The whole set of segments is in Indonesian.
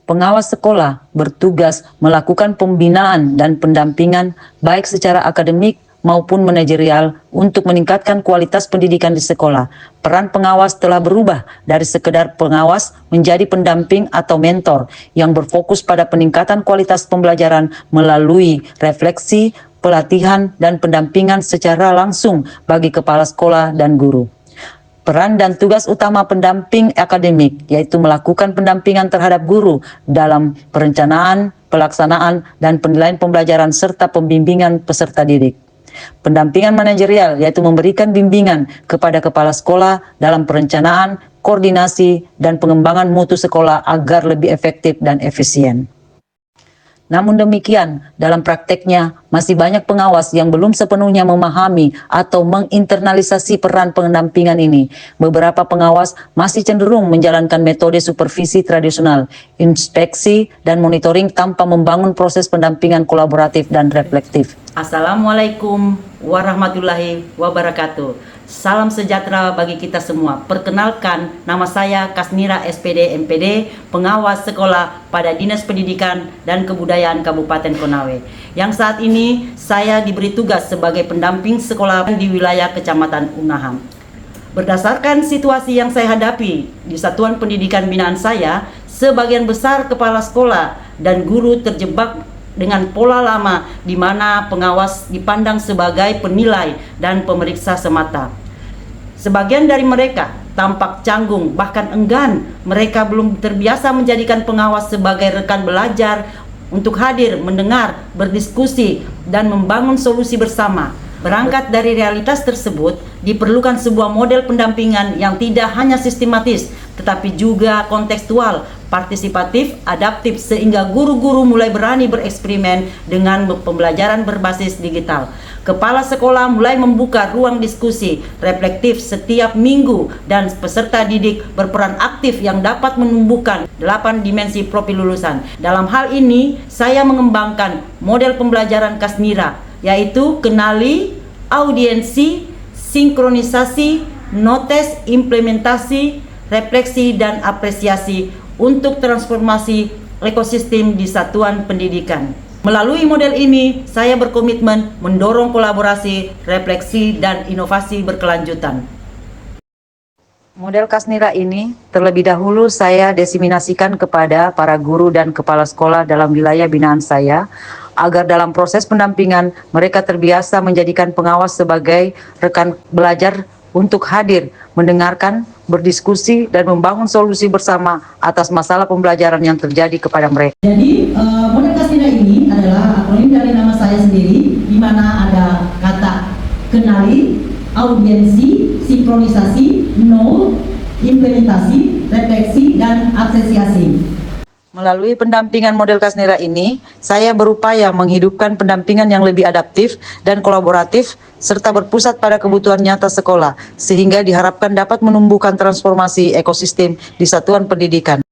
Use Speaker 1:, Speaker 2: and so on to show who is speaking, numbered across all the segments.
Speaker 1: Pengawas sekolah bertugas melakukan pembinaan dan pendampingan baik secara akademik maupun manajerial untuk meningkatkan kualitas pendidikan di sekolah. Peran pengawas telah berubah dari sekedar pengawas menjadi pendamping atau mentor yang berfokus pada peningkatan kualitas pembelajaran melalui refleksi, pelatihan, dan pendampingan secara langsung bagi kepala sekolah dan guru. Peran dan tugas utama pendamping akademik yaitu melakukan pendampingan terhadap guru dalam perencanaan, pelaksanaan, dan penilaian pembelajaran serta pembimbingan peserta didik. Pendampingan manajerial yaitu memberikan bimbingan kepada kepala sekolah dalam perencanaan, koordinasi, dan pengembangan mutu sekolah agar lebih efektif dan efisien. Namun demikian, dalam prakteknya masih banyak pengawas yang belum sepenuhnya memahami atau menginternalisasi peran pendampingan ini. Beberapa pengawas masih cenderung menjalankan metode supervisi tradisional, inspeksi dan monitoring tanpa membangun proses pendampingan kolaboratif dan reflektif. Assalamualaikum warahmatullahi wabarakatuh. Salam sejahtera bagi kita semua. Perkenalkan, nama saya Kasnira SPD MPD, pengawas sekolah pada Dinas Pendidikan dan Kebudayaan Kabupaten Konawe. Yang saat ini saya diberi tugas sebagai pendamping sekolah di wilayah Kecamatan Unaham. Berdasarkan situasi yang saya hadapi di satuan pendidikan binaan saya, sebagian besar kepala sekolah dan guru terjebak dengan pola lama di mana pengawas dipandang sebagai penilai dan pemeriksa semata. Sebagian dari mereka tampak canggung, bahkan enggan. Mereka belum terbiasa menjadikan pengawas sebagai rekan belajar untuk hadir, mendengar, berdiskusi, dan membangun solusi bersama. Berangkat dari realitas tersebut, diperlukan sebuah model pendampingan yang tidak hanya sistematis, tetapi juga kontekstual, partisipatif, adaptif, sehingga guru-guru mulai berani bereksperimen dengan pembelajaran berbasis digital. Kepala sekolah mulai membuka ruang diskusi reflektif setiap minggu dan peserta didik berperan aktif yang dapat menumbuhkan 8 dimensi profil lulusan. Dalam hal ini, saya mengembangkan model pembelajaran Kasnira, yaitu kenali, audiensi, sinkronisasi, notes, implementasi, refleksi, dan apresiasi untuk transformasi ekosistem di satuan pendidikan. Melalui model ini, saya berkomitmen mendorong kolaborasi, refleksi, dan inovasi berkelanjutan. Model Kasnira ini terlebih dahulu saya diseminasikan kepada para guru dan kepala sekolah dalam wilayah binaan saya, agar dalam proses pendampingan mereka terbiasa menjadikan pengawas sebagai rekan belajar untuk hadir, mendengarkan, berdiskusi, dan membangun solusi bersama atas masalah pembelajaran yang terjadi kepada mereka.
Speaker 2: Jadi model Kasnira ini adalah akronim dari nama saya sendiri, di mana ada kata kenali, audiensi, sinkronisasi, know, implementasi, refleksi, dan apresiasi.
Speaker 1: Melalui pendampingan model Kasnira ini, saya berupaya menghidupkan pendampingan yang lebih adaptif dan kolaboratif, serta berpusat pada kebutuhan nyata sekolah, sehingga diharapkan dapat menumbuhkan transformasi ekosistem di satuan pendidikan.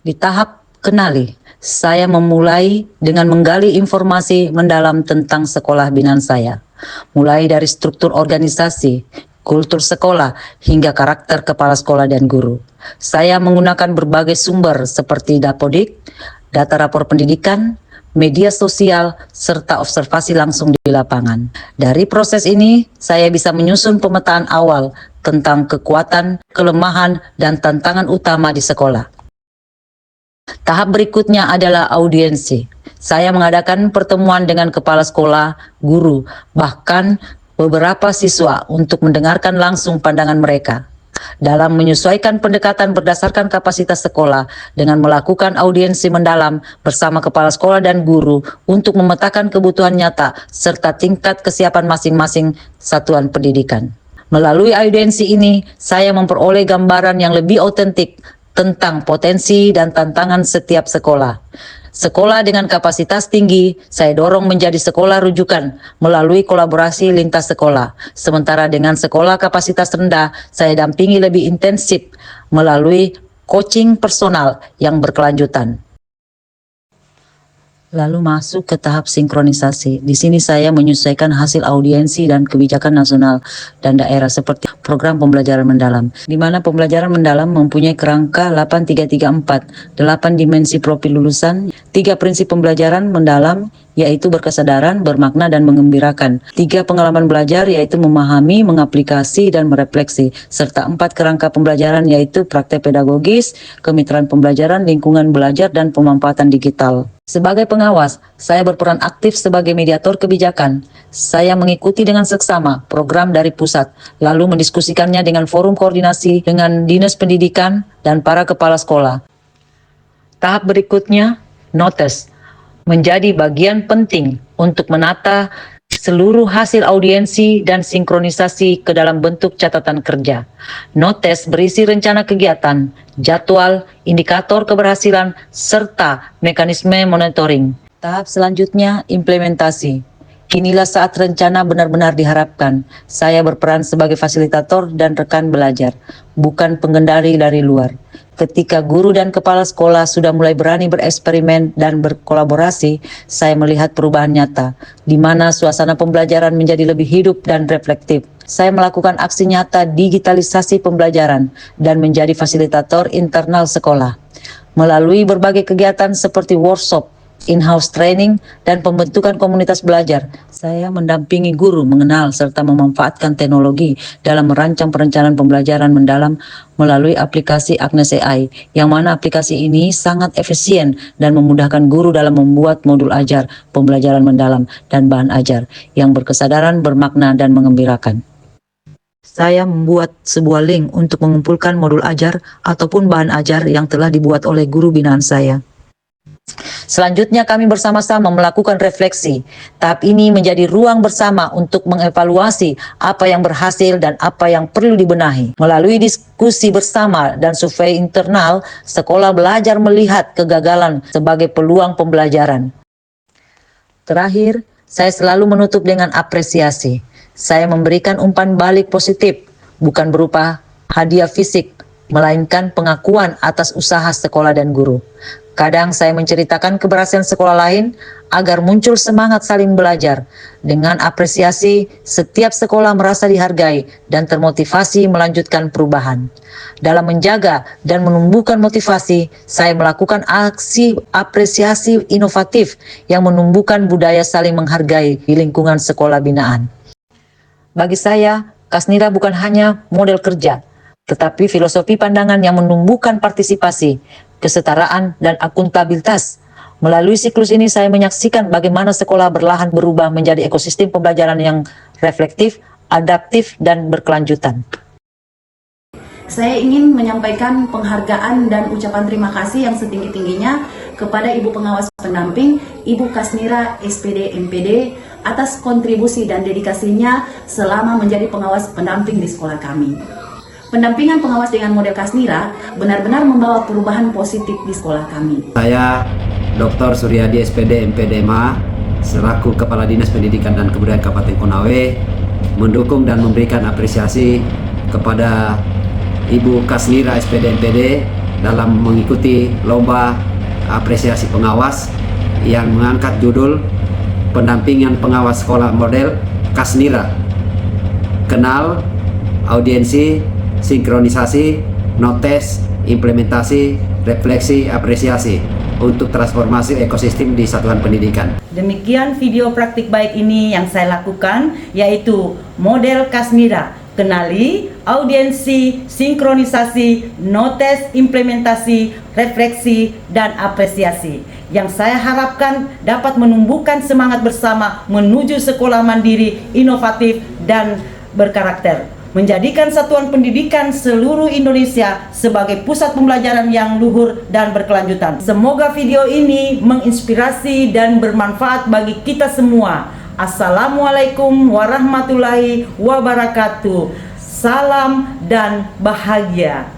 Speaker 1: Di tahap kenali, saya memulai dengan menggali informasi mendalam tentang sekolah binaan saya, mulai dari struktur organisasi, kultur sekolah, hingga karakter kepala sekolah dan guru. Saya menggunakan berbagai sumber seperti Dapodik, data rapor pendidikan, media sosial, serta observasi langsung di lapangan. Dari proses ini, saya bisa menyusun pemetaan awal tentang kekuatan, kelemahan, dan tantangan utama di sekolah. Tahap berikutnya adalah audiensi. Saya mengadakan pertemuan dengan kepala sekolah, guru, bahkan beberapa siswa untuk mendengarkan langsung pandangan mereka. Dalam menyesuaikan pendekatan berdasarkan kapasitas sekolah dengan melakukan audiensi mendalam bersama kepala sekolah dan guru untuk memetakan kebutuhan nyata serta tingkat kesiapan masing-masing satuan pendidikan. Melalui audiensi ini, saya memperoleh gambaran yang lebih otentik tentang potensi dan tantangan setiap sekolah. Sekolah dengan kapasitas tinggi, saya dorong menjadi sekolah rujukan melalui kolaborasi lintas sekolah. Sementara dengan sekolah kapasitas rendah, saya dampingi lebih intensif melalui coaching personal yang berkelanjutan. Lalu masuk ke tahap sinkronisasi. Di sini saya menyesuaikan hasil audiensi dan kebijakan nasional dan daerah seperti program pembelajaran mendalam, di mana pembelajaran mendalam mempunyai kerangka 8334, 8 dimensi profil lulusan, 3 prinsip pembelajaran mendalam, yaitu berkesadaran, bermakna, dan mengembirakan. 3 pengalaman belajar, yaitu memahami, mengaplikasi, dan merefleksi. Serta 4 kerangka pembelajaran, yaitu praktek pedagogis, kemitraan pembelajaran, lingkungan belajar, dan pemanfaatan digital. Sebagai pengawas, saya berperan aktif sebagai mediator kebijakan. Saya mengikuti dengan seksama program dari pusat, lalu mendiskusikannya dengan forum koordinasi dengan Dinas Pendidikan dan para kepala sekolah. Tahap berikutnya, notes, menjadi bagian penting untuk menata seluruh hasil audiensi dan sinkronisasi ke dalam bentuk catatan kerja. Notes berisi rencana kegiatan, jadwal, indikator keberhasilan, serta mekanisme monitoring. Tahap selanjutnya, implementasi. Inilah saat rencana benar-benar diharapkan. Saya berperan sebagai fasilitator dan rekan belajar, bukan pengendali dari luar. Ketika guru dan kepala sekolah sudah mulai berani bereksperimen dan berkolaborasi, saya melihat perubahan nyata, di mana suasana pembelajaran menjadi lebih hidup dan reflektif. Saya melakukan aksi nyata digitalisasi pembelajaran dan menjadi fasilitator internal sekolah. Melalui berbagai kegiatan seperti workshop, in-house training, dan pembentukan komunitas belajar, saya mendampingi guru mengenal serta memanfaatkan teknologi dalam merancang perencanaan pembelajaran mendalam melalui aplikasi Agnes AI, yang mana aplikasi ini sangat efisien dan memudahkan guru dalam membuat modul ajar, pembelajaran mendalam, dan bahan ajar yang berkesadaran, bermakna, dan mengembirakan. Saya membuat sebuah link untuk mengumpulkan modul ajar ataupun bahan ajar yang telah dibuat oleh guru binaan saya. Selanjutnya kami bersama-sama melakukan refleksi. Tahap ini menjadi ruang bersama untuk mengevaluasi apa yang berhasil dan apa yang perlu dibenahi. Melalui diskusi bersama dan survei internal, sekolah belajar melihat kegagalan sebagai peluang pembelajaran. Terakhir, saya selalu menutup dengan apresiasi. Saya memberikan umpan balik positif, bukan berupa hadiah fisik, melainkan pengakuan atas usaha sekolah dan guru. Kadang saya menceritakan keberhasilan sekolah lain agar muncul semangat saling belajar. Dengan apresiasi, setiap sekolah merasa dihargai dan termotivasi melanjutkan perubahan. Dalam menjaga dan menumbuhkan motivasi, saya melakukan aksi apresiasi inovatif yang menumbuhkan budaya saling menghargai di lingkungan sekolah binaan. Bagi saya, Kasnira bukan hanya model kerja, tetapi filosofi pandangan yang menumbuhkan partisipasi, kesetaraan, dan akuntabilitas. Melalui siklus ini saya menyaksikan bagaimana sekolah berlahan berubah menjadi ekosistem pembelajaran yang reflektif, adaptif, dan berkelanjutan.
Speaker 3: Saya ingin menyampaikan penghargaan dan ucapan terima kasih yang setinggi-tingginya kepada Ibu Pengawas Pendamping, Ibu Kasnira SPD MPD, atas kontribusi dan dedikasinya selama menjadi pengawas pendamping di sekolah kami. Pendampingan pengawas dengan model Kasnira benar-benar membawa perubahan positif di sekolah kami. Saya Dr. Suryadi SPD MPD MA selaku Kepala Dinas Pendidikan dan Kebudayaan Kabupaten Konawe mendukung dan memberikan apresiasi kepada Ibu Kasnira SPD MPD dalam mengikuti lomba apresiasi pengawas yang mengangkat judul Pendampingan Pengawas Sekolah Model Kasnira. Kenal, audiensi, sinkronisasi, notes, implementasi, refleksi, apresiasi untuk transformasi ekosistem di satuan pendidikan.
Speaker 2: Demikian video praktik baik ini yang saya lakukan, yaitu model Kasnira. Kenali, audiensi, sinkronisasi, notes, implementasi, refleksi, dan apresiasi. Yang saya harapkan dapat menumbuhkan semangat bersama menuju sekolah mandiri, inovatif, dan berkarakter. Menjadikan satuan pendidikan seluruh Indonesia sebagai pusat pembelajaran yang luhur dan berkelanjutan. Semoga video ini menginspirasi dan bermanfaat bagi kita semua. Assalamualaikum warahmatullahi wabarakatuh. Salam dan bahagia.